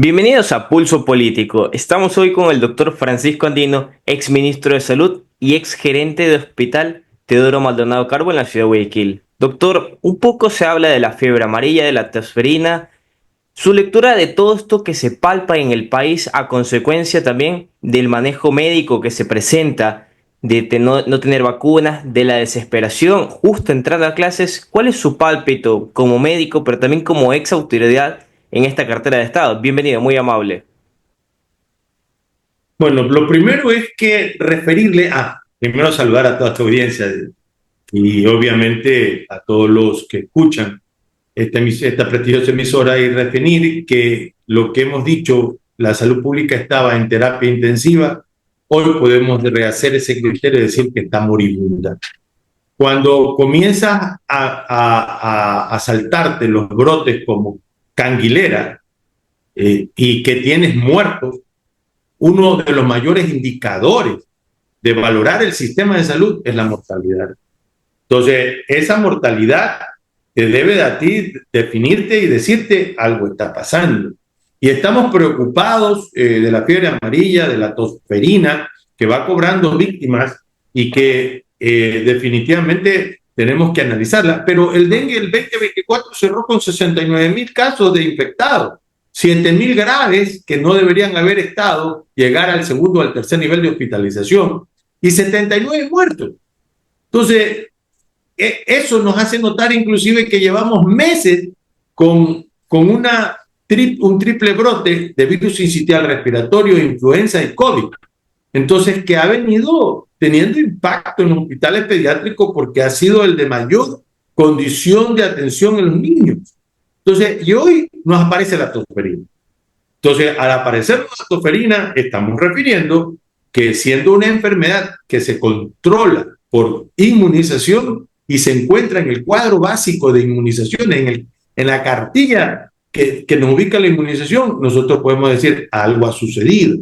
Bienvenidos a Pulso Político. Estamos hoy con el doctor Francisco Andino, ex ministro de Salud y ex gerente de Hospital Teodoro Maldonado Carbo en la ciudad de Guayaquil. Doctor, un poco se habla de la fiebre amarilla, de la tosferina, su lectura de todo esto que se palpa en el país a consecuencia también del manejo médico que se presenta, de no tener vacunas, de la desesperación justo entrando a clases. ¿Cuál es su pálpito como médico, pero también como ex autoridad en esta cartera de Estado? Bienvenido, muy amable. Bueno, lo primero es que primero saludar a toda esta audiencia y obviamente a todos los que escuchan esta prestigiosa emisora y referir que lo que hemos dicho, la salud pública estaba en terapia intensiva, hoy podemos rehacer ese criterio y decir que está moribunda. Cuando comienzas a saltarte los brotes como canguilera y que tienes muertos, uno de los mayores indicadores de valorar el sistema de salud es la mortalidad. Entonces, esa mortalidad te debe de a ti definirte y decirte algo está pasando. Y estamos preocupados de la fiebre amarilla, de la tosferina, que va cobrando víctimas y que definitivamente tenemos que analizarla. Pero el dengue el 2024 cerró con 69,000 casos de infectados. 7,000 graves que no deberían haber estado, llegar al segundo o al tercer nivel de hospitalización y 79 muertos. Entonces, eso nos hace notar inclusive que llevamos meses con un triple brote de virus sincitial respiratorio, influenza y COVID. Entonces, que ha venido teniendo impacto en los hospitales pediátricos porque ha sido el de mayor condición de atención en los niños. Entonces, y hoy nos aparece la tosferina. Entonces, al aparecer la tosferina, estamos refiriendo que siendo una enfermedad que se controla por inmunización y se encuentra en el cuadro básico de inmunización, en la cartilla que nos ubica la inmunización, nosotros podemos decir algo ha sucedido.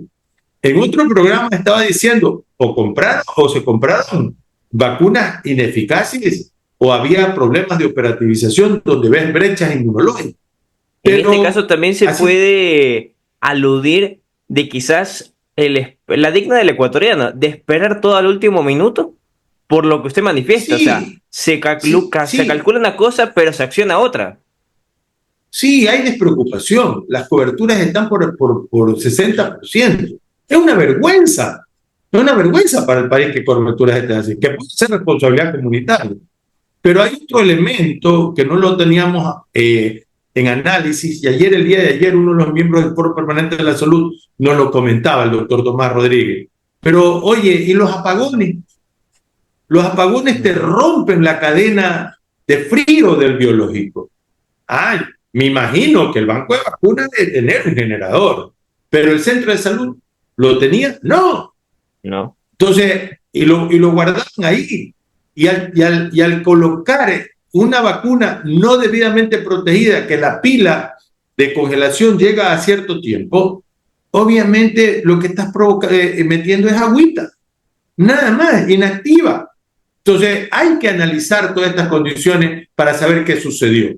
En otro programa estaba diciendo o se compraron vacunas ineficaces o había problemas de operativización donde ves brechas inmunológicas. En este Pero caso también se así, puede aludir de quizás la digna del ecuatoriano, de esperar todo al último minuto, por lo que usted manifiesta. O sea, sí, sí, se sí, calcula una cosa, pero se acciona otra. sí, hay despreocupación. Las coberturas están por 60%. Es una vergüenza. Es una vergüenza para el país que coberturas estén así, que puede ser responsabilidad comunitaria. Pero hay otro elemento que no lo teníamos en análisis, y el día de ayer, uno de los miembros del Foro Permanente de la Salud nos lo comentaba, el doctor Tomás Rodríguez. Pero, oye, ¿y los apagones? Los apagones te rompen la cadena de frío del biológico. Ah, me imagino que el banco de vacunas debe tener un generador, pero el centro de salud lo tenía, no. No. Entonces, y lo guardaban ahí. Y al colocar una vacuna no debidamente protegida, que la pila de congelación llega a cierto tiempo, obviamente lo que estás metiendo es agüita, nada más, inactiva. Entonces, hay que analizar todas estas condiciones para saber qué sucedió.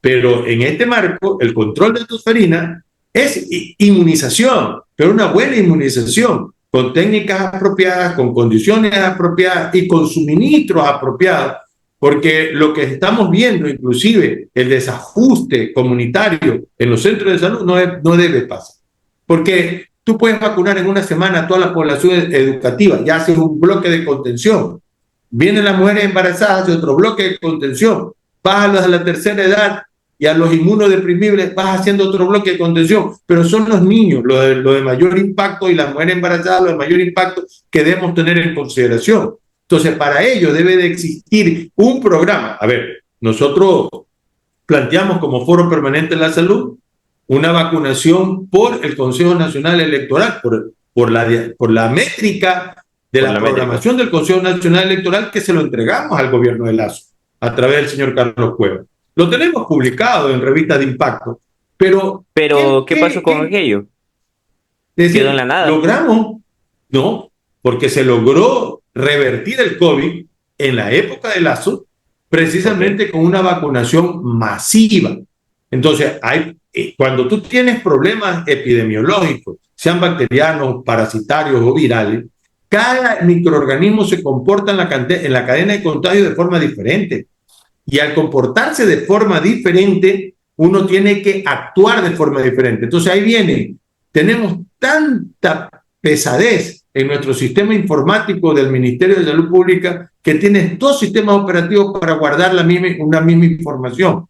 Pero en este marco, el control de tosferina es inmunización, pero una buena inmunización, con técnicas apropiadas, con condiciones apropiadas y con suministros apropiados, porque lo que estamos viendo, inclusive el desajuste comunitario en los centros de salud, no debe pasar. Porque tú puedes vacunar en una semana a toda la población educativa, ya haces un bloque de contención. Vienen las mujeres embarazadas, hace otro bloque de contención. Vas a los de la tercera edad y a los inmunodeprimibles vas haciendo otro bloque de contención, pero son los niños lo de mayor impacto y las mujeres embarazadas lo de mayor impacto que debemos tener en consideración. Entonces, para ello debe de existir un programa. A ver, nosotros planteamos como Foro Permanente de la Salud una vacunación por el Consejo Nacional Electoral, por la métrica de Por la la métrica. programación del Consejo Nacional Electoral que se lo entregamos al gobierno de Lazo a través del señor Carlos Cuevas. Lo tenemos publicado en revistas de impacto, pero Pero, ¿qué pasó con aquello? es Quedó en la decir, nada. logramos, no, porque se logró revertir el COVID en la época de Lazo, Ok. precisamente con una vacunación masiva. Entonces, cuando tú tienes problemas epidemiológicos, sean bacterianos, parasitarios o virales, cada microorganismo se comporta en la cadena de contagio de forma diferente. Y al comportarse de forma diferente, uno tiene que actuar de forma diferente. Entonces ahí viene, tenemos tanta pesadez en nuestro sistema informático del Ministerio de Salud Pública que tiene dos sistemas operativos para guardar una misma información.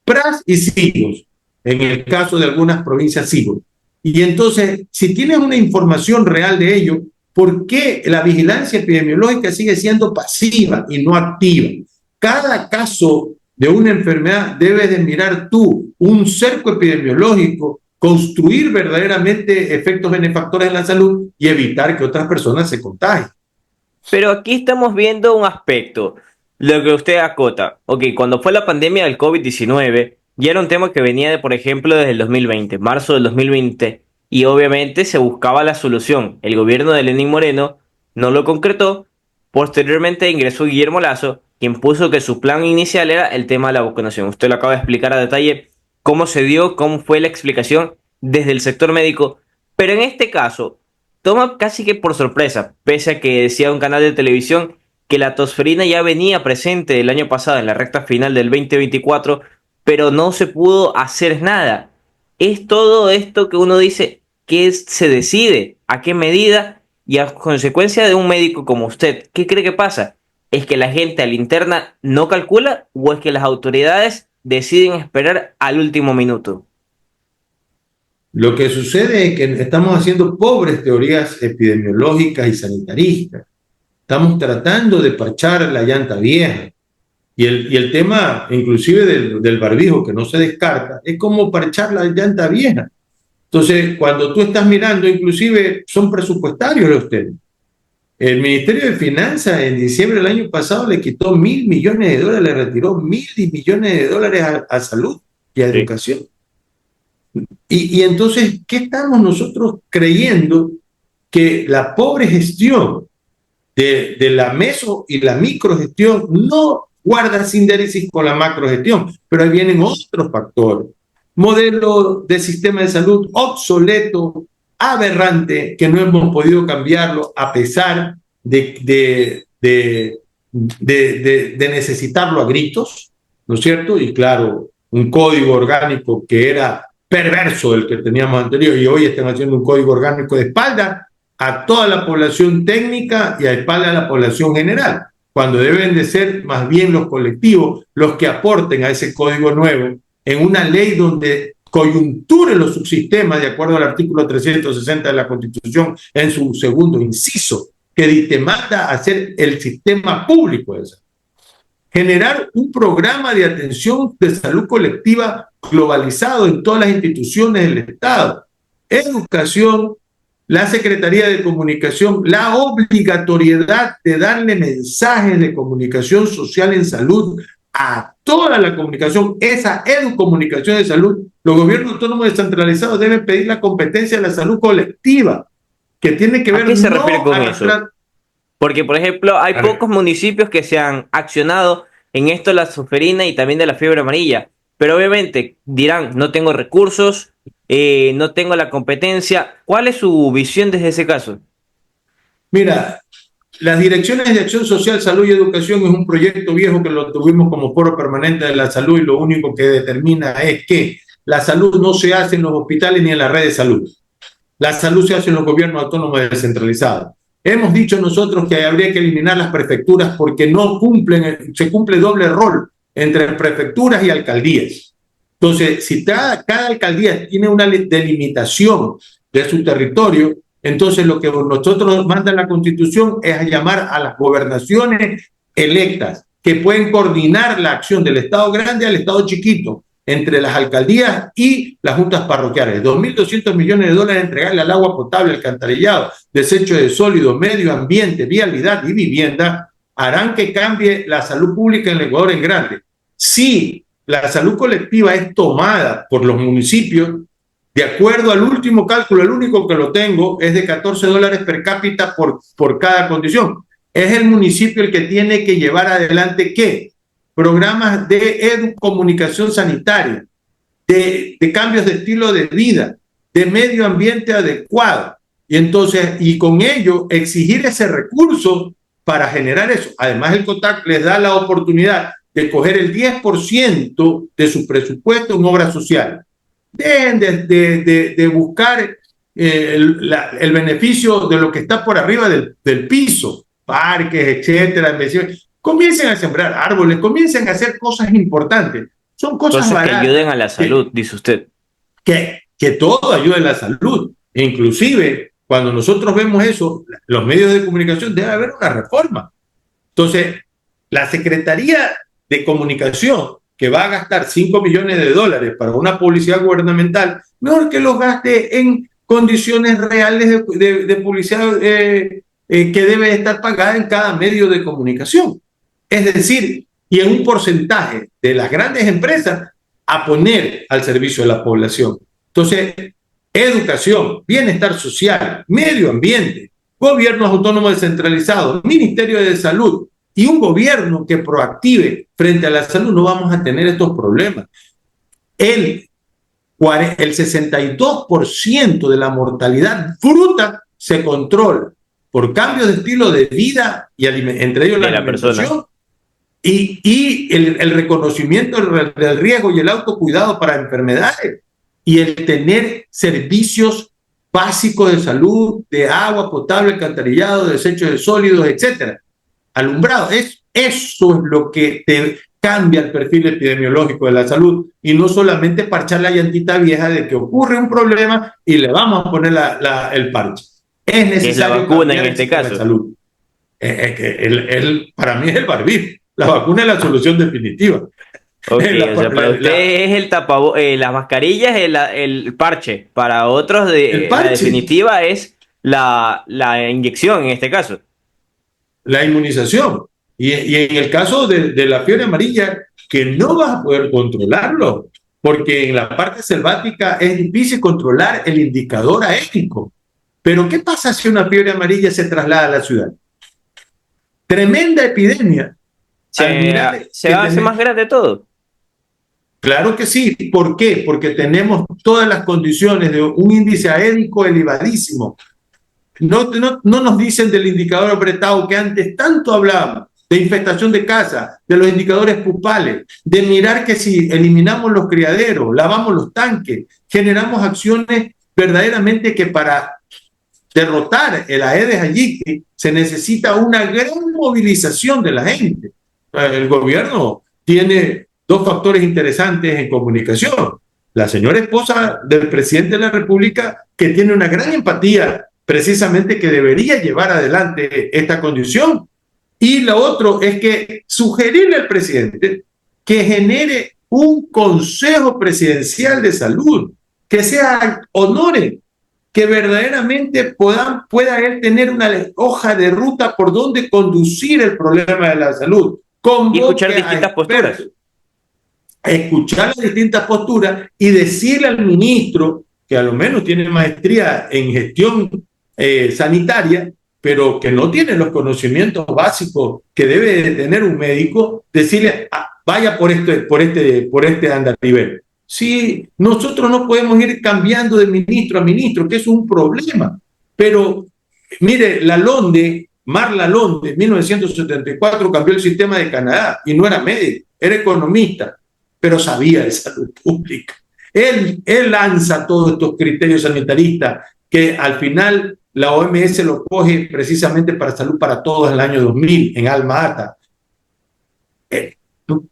PRAS y SIGOS, en el caso de algunas provincias SIGOS. Y entonces, si tienes una información real de ello, ¿por qué la vigilancia epidemiológica sigue siendo pasiva y no activa? Cada caso de una enfermedad debes de mirar tú un cerco epidemiológico, construir verdaderamente efectos benefactores en la salud y evitar que otras personas se contagien. Pero aquí estamos viendo un aspecto, lo que usted acota. Ok, cuando fue la pandemia del COVID-19, ya era un tema que venía de, por ejemplo, desde el 2020, marzo del 2020, y obviamente se buscaba la solución. El gobierno de Lenín Moreno no lo concretó. Posteriormente ingresó Guillermo Lasso, quien puso que su plan inicial era el tema de la vacunación. Usted lo acaba de explicar a detalle cómo se dio, cómo fue la explicación desde el sector médico. Pero en este caso, toma casi que por sorpresa, pese a que decía un canal de televisión que la tosferina ya venía presente el año pasado en la recta final del 2024, pero no se pudo hacer nada. Es todo esto que uno dice, ¿qué se decide? ¿A qué medida? Y a consecuencia de un médico como usted, ¿qué cree que pasa? ¿Es que la gente a la interna no calcula o es que las autoridades deciden esperar al último minuto? Lo que sucede es que estamos haciendo pobres teorías epidemiológicas y sanitaristas. Estamos tratando de parchar la llanta vieja. Y el tema, inclusive del barbijo, que no se descarta, es como parchar la llanta vieja. Entonces, cuando tú estás mirando, inclusive son presupuestarios los temas. El Ministerio de Finanzas en diciembre del año pasado le quitó $1.000 millones, le retiró $1.000 millones a salud y a Sí. educación. Y entonces, ¿qué estamos nosotros creyendo? Que la pobre gestión de la meso y la microgestión no guarda síntesis con la macrogestión, pero ahí vienen otros factores. Modelo de sistema de salud obsoleto, aberrante, que no hemos podido cambiarlo a pesar de necesitarlo a gritos, ¿no es cierto? Y claro, un código orgánico que era perverso el que teníamos anterior y hoy están haciendo un código orgánico de espalda a toda la población técnica y a espalda de la población general, cuando deben de ser más bien los colectivos los que aporten a ese código nuevo en una ley donde coyunture los subsistemas de acuerdo al artículo 360 de la Constitución en su segundo inciso, que te manda a hacer el sistema público de salud. Generar un programa de atención de salud colectiva globalizado en todas las instituciones del Estado. Educación, la Secretaría de Comunicación, la obligatoriedad de darle mensajes de comunicación social en salud a toda la comunicación, esa educomunicación de salud. Los gobiernos autónomos descentralizados deben pedir la competencia de la salud colectiva, que tiene que ¿A ver qué se refiere no con a eso? Porque, por ejemplo, hay pocos municipios que se han accionado en esto de la soferina y también de la fiebre amarilla. Pero obviamente dirán, no tengo recursos, no tengo la competencia. ¿Cuál es su visión desde ese caso? Mira, las direcciones de acción social, salud y educación es un proyecto viejo que lo tuvimos como foro permanente de la salud y lo único que determina es que la salud no se hace en los hospitales ni en la red de salud. La salud se hace en los gobiernos autónomos descentralizados. Hemos dicho nosotros que habría que eliminar las prefecturas porque no cumplen, se cumple doble rol entre prefecturas y alcaldías. Entonces, si cada alcaldía tiene una delimitación de su territorio, entonces lo que nosotros manda la Constitución es llamar a las gobernaciones electas que pueden coordinar la acción del Estado grande al Estado chiquito entre las alcaldías y las juntas parroquiales. $2.200 millones entregarle al agua potable, alcantarillado, desecho de sólidos, medio ambiente, vialidad y vivienda harán que cambie la salud pública en el Ecuador en grande. Si la salud colectiva es tomada por los municipios, de acuerdo al último cálculo, el único que lo tengo es de $14 per cápita por cada condición. Es el municipio el que tiene que llevar adelante, ¿qué? Programas de educomunicación sanitaria, de cambios de estilo de vida, de medio ambiente adecuado. Y entonces, y con ello, exigir ese recurso para generar eso. Además, el COTAC les da la oportunidad de coger el 10% de su presupuesto en obras sociales. Dejen de buscar el beneficio de lo que está por arriba del piso, parques, etcétera. Comiencen a sembrar árboles, comiencen a hacer cosas importantes. Son cosas baratas. Que ayuden a la salud, dice usted. Que todo ayude a la salud. E inclusive, cuando nosotros vemos eso, los medios de comunicación, debe haber una reforma. Entonces, la Secretaría de Comunicación, que va a gastar $5 millones para una publicidad gubernamental, mejor que los gaste en condiciones reales de publicidad que debe estar pagada en cada medio de comunicación. Es decir, y en un porcentaje de las grandes empresas a poner al servicio de la población. Entonces, educación, bienestar social, medio ambiente, gobiernos autónomos descentralizados, Ministerio de Salud y un gobierno que proactive frente a la salud, no vamos a tener estos problemas. El 62% de la mortalidad bruta se controla por cambios de estilo de vida y entre ellos la alimentación y el reconocimiento del riesgo y el autocuidado para enfermedades y el tener servicios básicos de salud, de agua potable, alcantarillado, desechos de sólidos, etcétera, alumbrado. Eso es lo que te cambia el perfil epidemiológico de la salud y no solamente parchar la llantita vieja de que ocurre un problema y le vamos a poner el parche. Es necesario. Es la vacuna en este caso. Salud. Para mí es el barbijo. La vacuna es la solución definitiva. Okay, o sea, para usted es las mascarillas, el parche. Para otros, la definitiva es la inyección en este caso. La inmunización. Y en el caso de la fiebre amarilla, que no vas a poder controlarlo, porque en la parte selvática es difícil controlar el indicador aético. Pero ¿qué pasa si una fiebre amarilla se traslada a la ciudad? Tremenda epidemia. Se hace más grande todo. Claro que sí. ¿Por qué? Porque tenemos todas las condiciones de un índice aético elevadísimo. No nos dicen del indicador apretado que antes tanto hablábamos, de infestación de casa, de los indicadores pupales, de mirar que si eliminamos los criaderos, lavamos los tanques, generamos acciones verdaderamente que para derrotar el Aedes aegypti se necesita una gran movilización de la gente. El gobierno tiene dos factores interesantes en comunicación. La señora esposa del presidente de la República, que tiene una gran empatía precisamente que debería llevar adelante esta condición. Y lo otro es que sugerirle al presidente que genere un consejo presidencial de salud, que sea honore, que verdaderamente pueda él tener una hoja de ruta por donde conducir el problema de la salud. Y escuchar distintas posturas. Escuchar las distintas posturas y decirle al ministro, que a lo menos tiene maestría en gestión sanitaria, pero que no tiene los conocimientos básicos que debe de tener un médico, decirle, vaya por este andarivel. Sí, nosotros no podemos ir cambiando de ministro a ministro, que es un problema. Pero, mire, Mar Lalonde, en 1974 cambió el sistema de Canadá y no era médico, era economista, pero sabía de salud pública. Él lanza todos estos criterios sanitaristas que al final la OMS lo coge precisamente para salud para todos en el año 2000, en Alma Ata.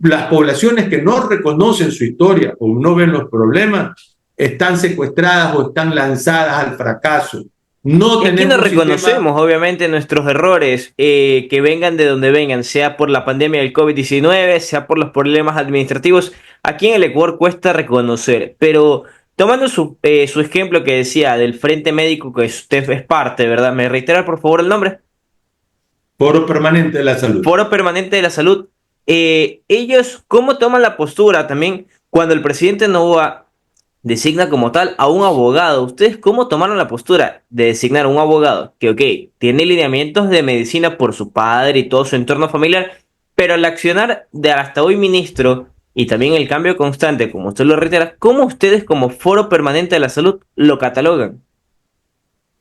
Las poblaciones que no reconocen su historia o no ven los problemas están secuestradas o están lanzadas al fracaso. Aquí no reconocemos, obviamente, nuestros errores, que vengan de donde vengan, sea por la pandemia del COVID-19, sea por los problemas administrativos. Aquí en el Ecuador cuesta reconocer, pero tomando su ejemplo que decía del Frente Médico, que usted es parte, ¿verdad? ¿Me reitera, por favor, el nombre? Foro Permanente de la Salud. Foro Permanente de la Salud. Ellos, ¿cómo toman la postura también cuando el presidente Noboa designa como tal a un abogado? ¿Ustedes cómo tomaron la postura de designar a un abogado que, ok, tiene lineamientos de medicina por su padre y todo su entorno familiar, pero al accionar de hasta hoy ministro, y también el cambio constante, como usted lo reitera, ¿cómo ustedes como Foro Permanente de la Salud lo catalogan?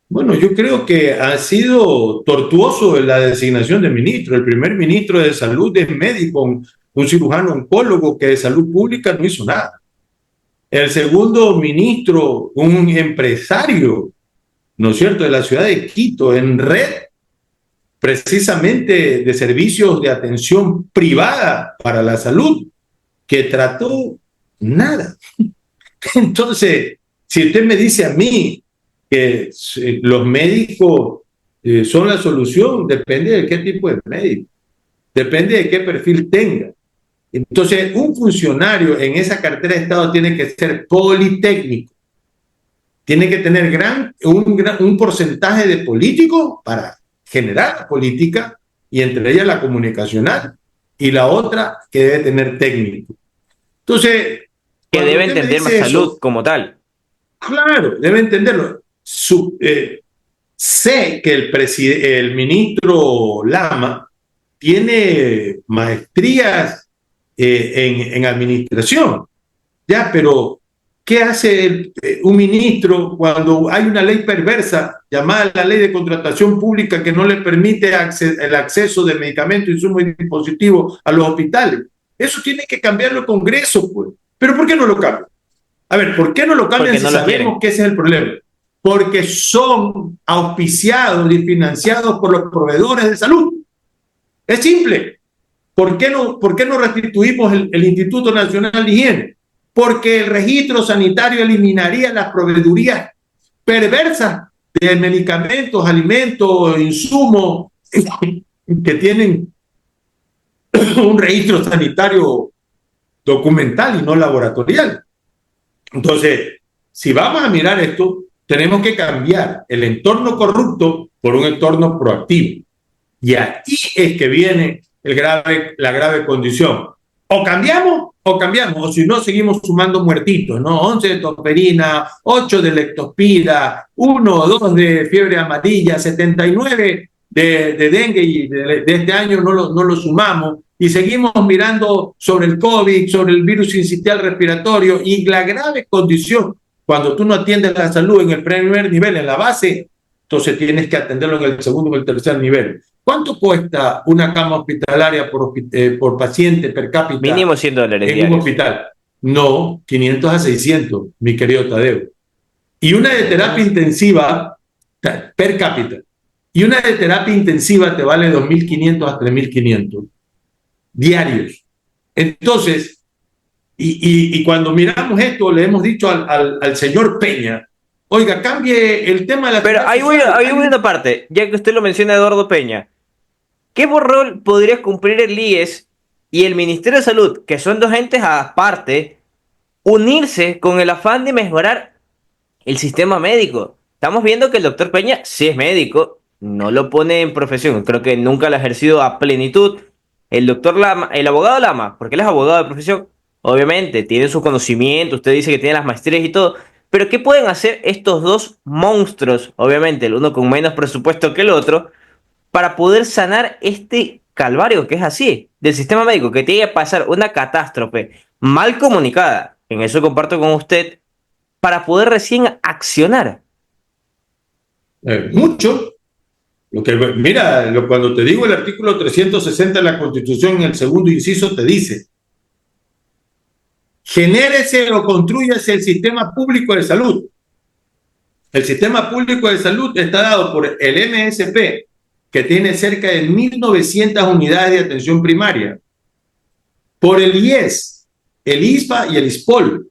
Bueno, yo creo que ha sido tortuoso la designación de ministro. El primer ministro de Salud es médico, un cirujano oncólogo que de salud pública no hizo nada. El segundo ministro, un empresario, ¿no es cierto?, de la ciudad de Quito, en red precisamente de servicios de atención privada para la salud, que trató nada. Entonces, si usted me dice a mí que los médicos son la solución, depende de qué tipo de médico, depende de qué perfil tenga. Entonces, un funcionario en esa cartera de Estado tiene que ser politécnico, tiene que tener un porcentaje de político para generar la política, y entre ellas la comunicacional, y la otra que debe tener técnico. Entonces, Que cuando debe usted me entender más dice salud eso, como tal. claro, debe entenderlo. Sé que el ministro Lama tiene maestrías en administración, ya, pero ¿qué hace un ministro cuando hay una ley perversa llamada la ley de contratación pública que no le permite el acceso de medicamentos, insumos y dispositivos a los hospitales? Eso tiene que cambiarlo el Congreso, pues. ¿Pero por qué no lo cambian? A ver, ¿por qué no lo cambian Porque si no lo sabemos quieren. que ese es el problema? Porque son auspiciados y financiados por los proveedores de salud. Es simple. ¿Por qué no restituimos el Instituto Nacional de Higiene? Porque el registro sanitario eliminaría las proveedurías perversas de medicamentos, alimentos, insumos que tienen un registro sanitario documental y no laboratorial. Entonces, si vamos a mirar esto, tenemos que cambiar el entorno corrupto por un entorno proactivo. Y aquí es que viene la grave condición. O cambiamos, o si no, seguimos sumando muertitos, ¿no? 11 de tosferina, 8 de leptospira, 1 o 2 de fiebre amarilla, 79 de dengue, y de este año no lo sumamos, y seguimos mirando sobre el COVID, sobre el virus sincitial respiratorio, y la grave condición, cuando tú no atiendes la salud en el primer nivel, en la base, entonces tienes que atenderlo en el segundo o el tercer nivel. ¿Cuánto cuesta una cama hospitalaria por paciente per cápita Mínimo $100 en un diarios. hospital? No, 500 a 600, mi querido Tadeo. Y una de terapia intensiva per cápita. Y una de terapia intensiva te vale 2.500 a 3.500 diarios. Entonces, y cuando miramos esto, le hemos dicho al señor Peña, oiga, cambie el tema de la... Pero ahí voy a una parte, ya que usted lo menciona, Eduardo Peña. ¿Qué rol podría cumplir el IES y el Ministerio de Salud, que son dos entes aparte, unirse con el afán de mejorar el sistema médico? Estamos viendo que el doctor Peña sí es médico, no lo pone en profesión, creo que nunca lo ha ejercido a plenitud. El doctor Lama, el abogado Lama, porque él es abogado de profesión, obviamente tiene sus conocimientos, usted dice que tiene las maestrías y todo, pero ¿qué pueden hacer estos dos monstruos, obviamente el uno con menos presupuesto que el otro, para poder sanar este calvario que es así, del sistema médico, que tiene que pasar una catástrofe mal comunicada, en eso comparto con usted, para poder recién accionar? Mucho. Mira, cuando te digo el artículo 360 de la Constitución, en el segundo inciso, te dice: genérese o construyase el sistema público de salud. El sistema público de salud está dado por el MSP, que tiene cerca de 1.900 unidades de atención primaria, por el IES, el ISPA y el ISPOL.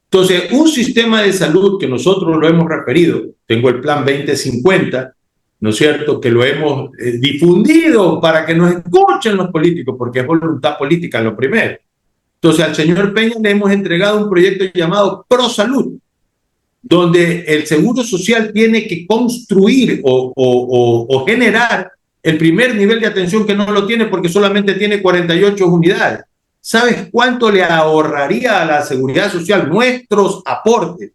Entonces, un sistema de salud que nosotros lo hemos referido, tengo el plan 2050, ¿no es cierto?, que lo hemos difundido para que nos escuchen los políticos, porque es voluntad política lo primero. Entonces, al señor Peña le hemos entregado un proyecto llamado ProSalud, donde el Seguro Social tiene que construir o generar el primer nivel de atención, que no lo tiene porque solamente tiene 48 unidades. ¿Sabes cuánto le ahorraría a la Seguridad Social nuestros aportes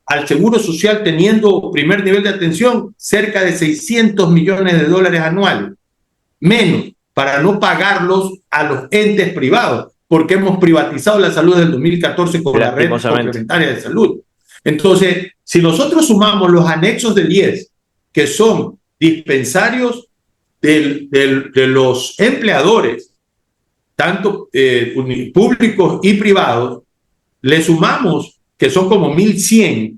al Seguro Social teniendo primer nivel de atención? Cerca de $600 millones anuales, menos, para no pagarlos a los entes privados. porque hemos privatizado la salud desde el 2014 con la red complementaria de salud. Entonces, si nosotros sumamos los anexos del IES, que son dispensarios de los empleadores, tanto públicos y privados, le sumamos que son como 1.100,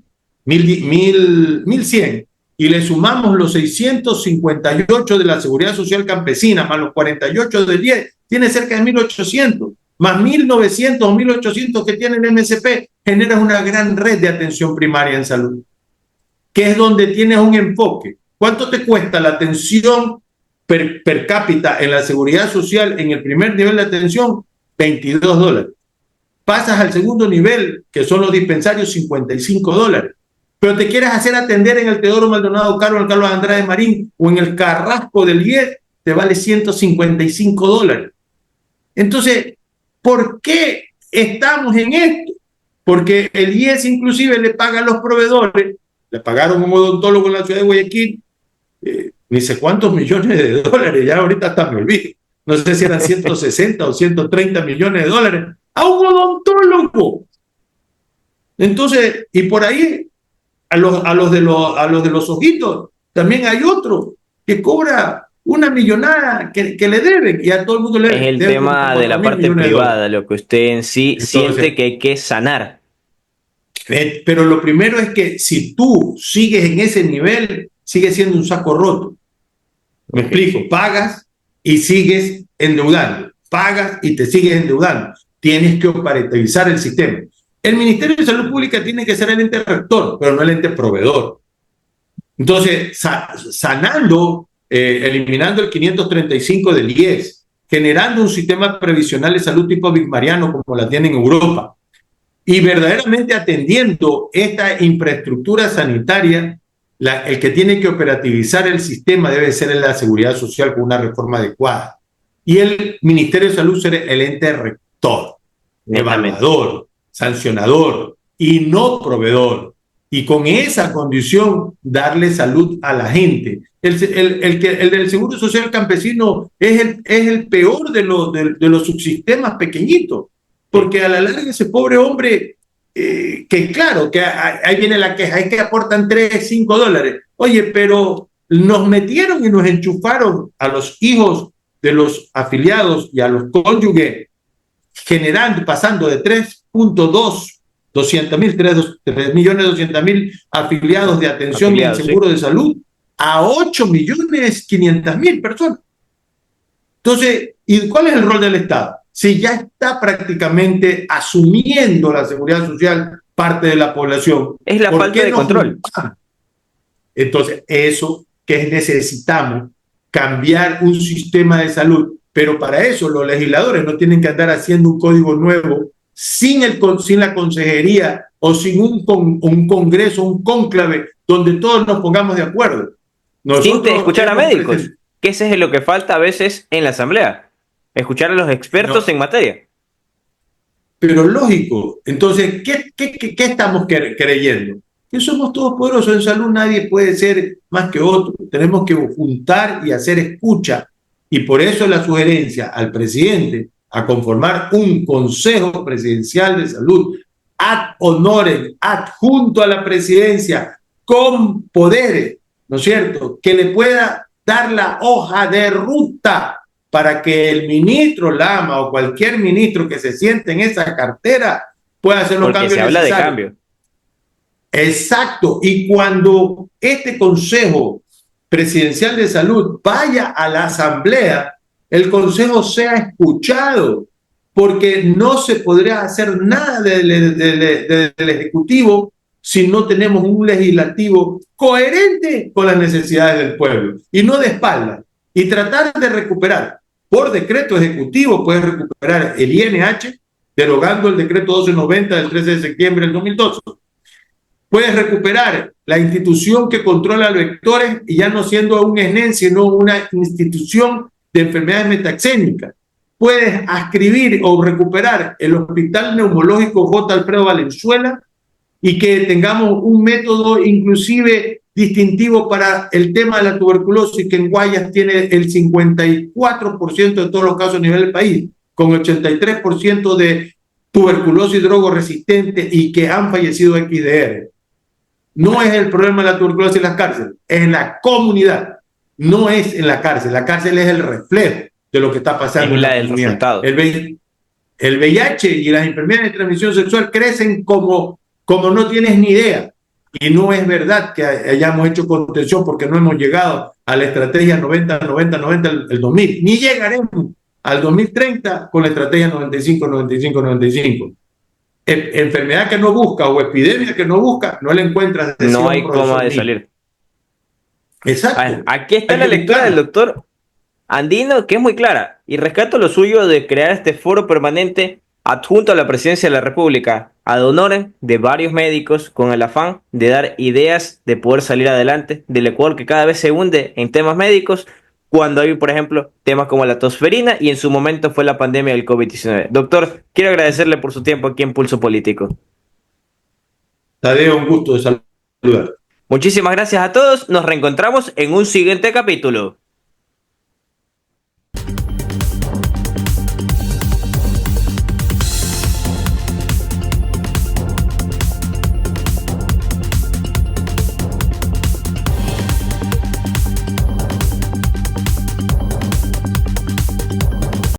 y le sumamos los 658 de la Seguridad Social Campesina, más los 48 del IES, tiene cerca de 1.800, más 1.900 o 1.800 que tiene el MSP, genera una gran red de atención primaria en salud, que es donde tienes un enfoque. ¿Cuánto te cuesta la atención per cápita en la seguridad social en el primer nivel de atención? $22. Pasas al segundo nivel, que son los dispensarios, $55. Pero te quieres hacer atender en el Teodoro Maldonado Carbo, en el Carlos Andrade Marín o en el Carrasco del IES, te vale $155. Entonces, ¿por qué estamos en esto? Porque el IES inclusive le paga a los proveedores, le pagaron a un odontólogo en la ciudad de Guayaquil, ni sé cuántos millones de dólares, ya ahorita hasta me olvido, no sé si eran 160 o 130 millones de dólares, a un odontólogo. Entonces, y por ahí, a los de los ojitos, también hay otro que cobra una millonada que le deben, y a todo el mundo le deben. Es el tema de la parte privada, lo que usted en sí siente que hay que sanar. Pero lo primero es que si tú sigues en ese nivel, sigues siendo un saco roto. Me explico, pagas y sigues endeudando, pagas y te sigues endeudando. Tienes que operativizar el sistema. El Ministerio de Salud Pública tiene que ser el ente rector, pero no el ente proveedor. Entonces, sanando, eliminando el 535 del IES, generando un sistema previsional de salud tipo Bigmariano como la tiene en Europa, y verdaderamente atendiendo esta infraestructura sanitaria, el que tiene que operativizar el sistema debe ser la Seguridad Social con una reforma adecuada. Y el Ministerio de Salud ser el ente rector, evaluador, sancionador y no proveedor. Y con esa condición darle salud a la gente. El del Seguro Social Campesino es el peor de los subsistemas pequeñitos, porque a la larga ese pobre hombre, que claro, que ahí viene la queja, es que aportan $3, $5. Oye, pero nos metieron y nos enchufaron a los hijos de los afiliados y a los cónyuges, pasando de 3.200.000 afiliados de atención y seguro de salud a 8.500.000 personas. Entonces, ¿y cuál es el rol del Estado? Si ya está prácticamente asumiendo la seguridad social parte de la población. Es la falta de control. Entonces, eso que necesitamos, cambiar un sistema de salud, pero para eso los legisladores no tienen que andar haciendo un código nuevo sin la consejería o sin un congreso, un cónclave donde todos nos pongamos de acuerdo. Sin escuchar a médicos, que ese es lo que falta a veces en la asamblea, escuchar a los expertos en materia. Pero lógico, entonces, ¿qué estamos creyendo? Que somos todos poderosos en salud, nadie puede ser más que otro. Tenemos que juntar y hacer escucha. Y por eso la sugerencia al presidente a conformar un Consejo Presidencial de Salud ad honorem, adjunto a la presidencia, con poderes, ¿no es cierto?, que le pueda dar la hoja de ruta para que el ministro Lama o cualquier ministro que se siente en esa cartera pueda hacer los cambios necesarios. Porque se habla de cambio. Exacto. Y cuando este Consejo Presidencial de Salud vaya a la asamblea, el Consejo sea escuchado, porque no se podría hacer nada del Ejecutivo si no tenemos un legislativo coherente con las necesidades del pueblo y no de espaldas. Y tratar de recuperar, por decreto ejecutivo, puedes recuperar el INH, derogando el decreto 1290 del 13 de septiembre del 2012. Puedes recuperar la institución que controla a los vectores y ya no siendo un ESNEN, sino una institución de enfermedades metaxémicas. Puedes adscribir o recuperar el Hospital Neumológico J. Alfredo Valenzuela y que tengamos un método inclusive distintivo para el tema de la tuberculosis, que en Guayas tiene el 54% de todos los casos a nivel del país. con 83% de tuberculosis drogoresistente y que han fallecido de XDR. No es el problema de la tuberculosis en las cárceles, es en la comunidad, no es en la cárcel. La cárcel es el reflejo de lo que está pasando en la comunidad. El VIH y las enfermedades de transmisión sexual crecen como no tienes ni idea. Y no es verdad que hayamos hecho contención porque no hemos llegado a la estrategia 90-90-90 el 2000. Ni llegaremos al 2030 con la estrategia 95-95-95. Enfermedad que no busca o epidemia que no busca, no la encuentras. No hay cómo de salir. Exacto. Aquí está la lectura del doctor Andino, que es muy clara, y rescato lo suyo de crear este foro permanente adjunto a la presidencia de la República, ad honorem de varios médicos con el afán de dar ideas de poder salir adelante del Ecuador que cada vez se hunde en temas médicos, cuando hay, por ejemplo, temas como la tosferina y en su momento fue la pandemia del COVID-19. Doctor, quiero agradecerle por su tiempo aquí en Pulso Político. Tadeo, un gusto de saludar. Muchísimas gracias a todos, nos reencontramos en un siguiente capítulo.